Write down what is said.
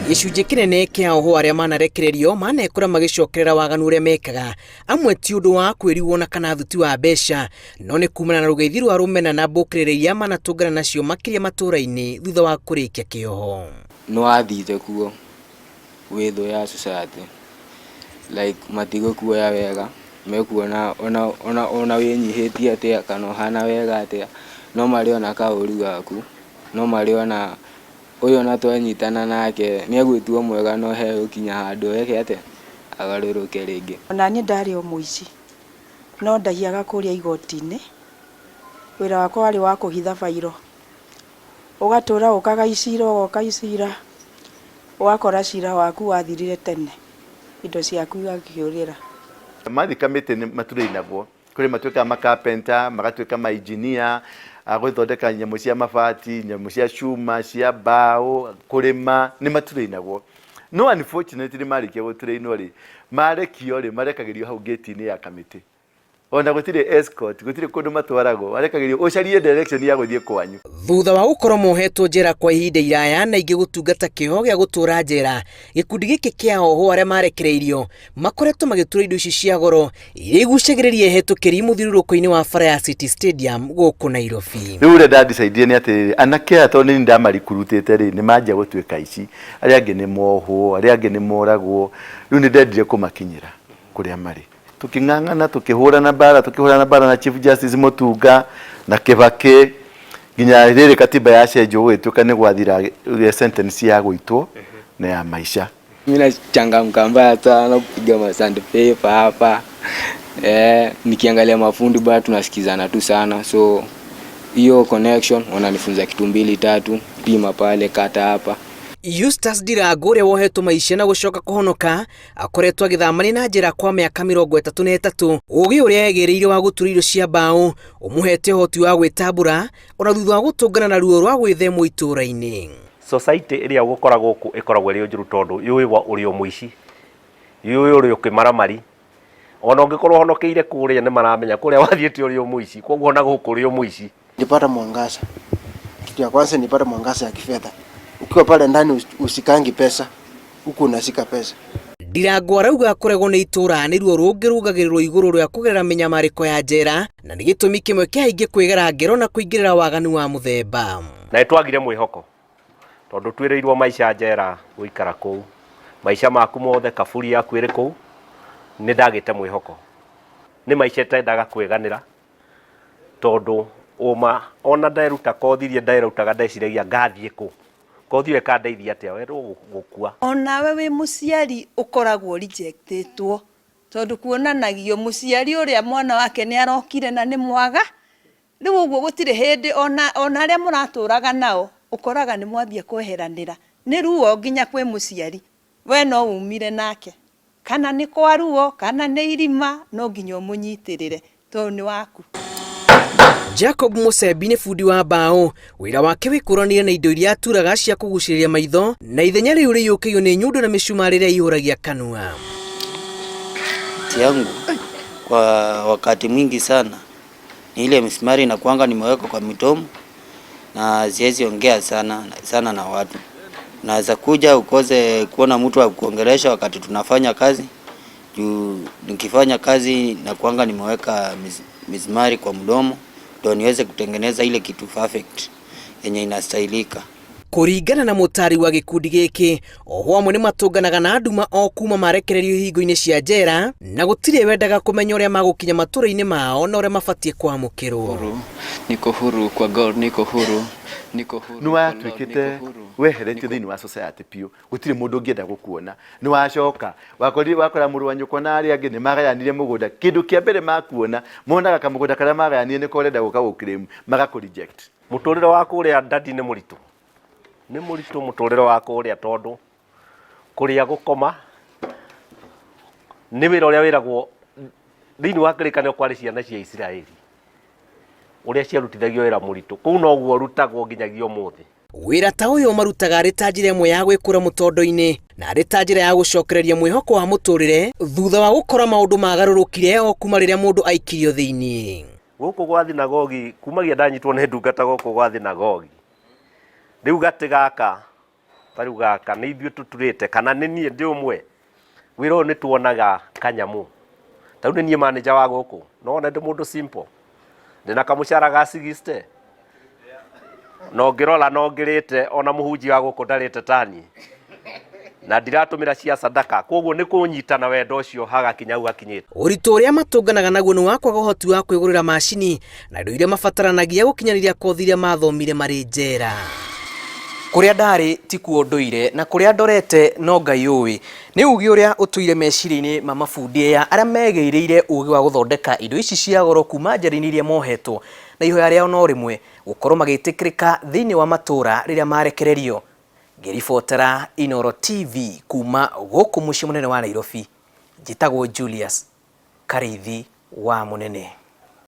Gĩcunjĩ kĩnene kĩa oho arĩa manarekererio manekora magicokerera waganu ũrĩa mekaga, amwe ti ũndũ wa kwĩrigwo na kana thuti wa mbeca, no nĩ kumana na rũgeithi rwa rũmena na mbũkĩrĩre iria manatũngana nacio makĩria matũũra-inĩ thutha wa kũrĩkia kĩoho. No wathire kuo wĩthũ ya society, like matigũkuoya wega, mekuona ona wĩnyihĩtie atĩa kana ũhana wega atĩa, no mariona kaũru gaku, no mariona uyo na twanyitana nake nĩ agwĩtuo mwega no he ũkinya handũ eke atĩa agarũrũke rĩngĩ. Ona niĩ ndarĩ o mũici no ndahiaga kũrĩa igoti-inĩ, wĩra wakwa warĩ wa kũhitha bairo, ũgatũra ũkaga icira ũgoka icira, ũgakora cira waku wathirire tene, indo ciaku igakĩũrĩra. Mathi kamĩtĩ nĩ matũrĩinagwo, kũrĩ matuĩkaga makapenta, magatuĩka mainjinia, agũthondeka nyamũ cia mabati, nyamũ cia cuma, cia mbaũ, kũrĩma, nĩ matũrĩinagwo. No unfortunately marĩkia gũtũrĩinwo rĩ, marekio rĩ, marekagĩrio hau gate-inĩ ya kamĩtĩ. Ona gũtirĩ escort, gũtirĩ kũndũ matwaragwo, marekagĩrio ũcarie direction ya gũthiĩ kwanyu. Thutha wa gũkorwo mohetwo njera kwa ihinda iraya na ingĩ gũtungata kĩoho gĩa gũtũũra njera, gĩkundi gĩkĩ kĩa oho arĩa marekereirio makoretwo magĩtũra indo ici cia goro iria igucagĩrĩria ehetũkĩri mũthiũrũrũko-inĩ wa bara ya City Stadium gũkũ Nairobi. Rĩu ũrĩa ndadecide nĩ atĩ anake aya tondũ nĩ ndamarikurutĩte rĩ, nĩ manjia gũtuĩka ici, arĩa angĩ nĩ mohwo, arĩa angĩ nĩ moragwo, rĩu nĩ ndendire kũmakinyĩra kũrĩa marĩ. Tuking'ang'ana tukihũrana bara na Chief Justice Mutunga na Kibaki nginya rĩrĩ katiba ya cenjio gũgĩtuĩka nĩ gwathira sentence ya gũitwo na ya maisha. Mimi nachangamka mbaya sana kupiga masand paper hapa, nikiangalia mafundi bado tunasikizana tu sana, so hiyo connection wananifunza kitu mbili tatu, pima pale kata hapa. Ndirangu ũrĩa wohetwo maisha na gũcoka kũhonoka akoretwo agĩthamania na njĩra kwa mĩaka 33, ũgĩ ũrĩa yegereire wa gũtura indo cia mbaũ ũmũhete ũhoti wa gwĩtambũra ona thutha wa gũtũngana na ruo rwa gwĩthemwo itũũra-inĩ. Society ĩrĩa gũkoragwo gũkũ ĩkoragwo ĩrĩ njũru tondũ yũĩ wa ũrĩ o mũici, yũĩ ũrĩ ũkĩmaramari, ona ũngĩkorwo honokeire kũrĩa nĩ maramenya kũrĩa wathiĩte ũrĩ o mũici, koguo ona gũkũ ũrĩ o mũici. Nipata mwangaza, kitu ya kwanza nipata mwangaza ya kifedha. Ukiwa pale ndani usikangi pesa, huku unashika pesa. Ndirangu arauga akoragwo nĩ itũũra nĩ ruo rũngĩ rũgagĩrĩrwo igũrũ rĩa kũgerera mĩnyamarĩko ya njera na nĩ gĩtũmi kĩmwe kĩa aingĩ kwĩgera ngero na kũingĩrĩra waganu wa mũthemba. Na nĩtwagire mwĩhoko tondũ twĩrĩirwo maica njera gũikara kũu, maica maku mothe kaburi yaku ĩrĩ kũu, nĩ ndagĩte mwĩhoko, nĩ maica tendaga kwĩganĩra tondũ ona nderuta kothi iria nderutaga ndeciragia ngathiĩ kũ, kothi ĩkandeithia atĩa werwo gũkua. Onawe wĩ mũciari ũkoragwo rejectĩtwo tondũ kuonanagio mũciari ũrĩa mwana wake nĩ arokire na nĩ mwaga, rĩu ũguo gũtirĩ hĩndĩ ona arĩa mũratũraga nao ũkoraga nĩ mwambia kweheranĩra, nĩ ruo nginya kwĩ mũciari, we no umire nake, kana nĩ kwa ruo kana nĩ irima, no nginya ũmũnyitĩrĩre tondũ nĩ waku. Jacob Musembi nĩ bundi wa mbaũ, wĩra wake wĩkũranire na indo iria aturaga cia kũgucĩrĩria maitho na ithenya rĩu rĩiyũkĩio nĩ nyundo na mĩcumarĩ ĩrĩa ihũragia kanua. Yangu kwa wakati mwingi sana ni ile misumari na kuanga nimeweka kwa mitomo na siwezi ongea sana na watu. Naweza kuja ukose kuona mtu wa kuongelesha wakati tunafanya kazi. Juu nikifanya kazi na kuanga nimeweka misumari kwa mdomo ndio niweze kutengeneza ile kitu perfect yenye inastahilika. Kũringana na mũtari wa gĩkundi gĩkĩ, oho amwe nĩ matũnganaga na nduma o kuma marekererio ihingo-inĩ cia njera na gũtirĩ wendaga kũmenya ũrĩa magũkinya matũũra-inĩ mao na ũrĩa mabatiĩ kwamũkĩrwo. Niko huru kwa God, niko huru. Nĩ watuĩkĩte weheretio thĩinĩ wa society piũ, gũtirĩ mũndũ ũngĩenda gũkuona. Nĩ wacoka wakora mũrũ wa nyũkwa na arĩa angĩ nĩ magayanire mũgũnda, kĩndũ kĩa mbere makuona monaga kamũgũnda karĩa magayanire nĩ korenda gũka gũkĩrĩmu magakũ-reject. Mũtũrĩre wa kũrĩa ndati nĩ mũritũ, nĩ mũritũ mũtũrĩre wa kũrĩa tondũ kũrĩa gũkoma nĩ wĩra ũrĩa wĩragwo thĩinĩ wa kĩrĩkanĩro kwarĩ ciana cia Isiraeli ũrĩa ciarutithagio wĩra mũritũ, kũu noguo rutagwo nginyagia ũmũthĩ. Wĩra ta ũyũ marutaga arĩ ta njĩra ĩmwe ya gwĩkũra mũtondo-inĩ na arĩ ta njĩra ya gũcokereria mwĩhoko wa mũtũrĩre thutha wa gũkora maũndũ magarũrũkire o kuma rĩrĩa mũndũ aikirio thĩinĩ. Gũkũ gwa thinagogi kumagia ndanyitwo nĩ ndungata gũkũ gwa thinagogi, rĩu gatĩ gaka tariu gaka nĩ ithuĩ tũturĩte kana nĩ niĩ ndĩ ũmwe wĩra ũyũ nĩ tuonaga kanyamu. Tariu nĩ niĩ manager wa gũkũ no wone ndĩ mũndũ simple ndĩna kamũcara ga 60 no ngĩrora no ngĩrĩte ona mũhunjia wa gũkũ ndarĩte tani na ndiratũmĩra cia sadaka koguo nĩ kũnyitana wendo ũcio hagakinya hau hakinyĩte. Ũritũ ũrĩa matũnganaga naguo nĩ wa kwaga ũhoti wa kwĩgũrĩra macini na indo iria mabataranagia gũkinyanĩria kothi iria mathomire marĩ njera. Kũrĩa ndarĩ ti kuo ndũire na kũrĩa ndorete no Ngai ũĩ, nĩ uge ũrĩa ũtũire meciria-inĩ ma mabundi aya arĩa megĩirĩire ũgĩ wa gũthondeka indo ici cia goro kuma njĩra-inĩ iria mohetwo na ihoya rĩao no rĩmwe gũkorwo magĩtĩkĩrĩka thĩinĩ wa matũra rĩrĩa marekererio. Ngĩribotera Inooro TV kuma gũkũ mũciĩ mũnene wa Nairobi, njĩtagwo Julius Karithi wa Mũnene.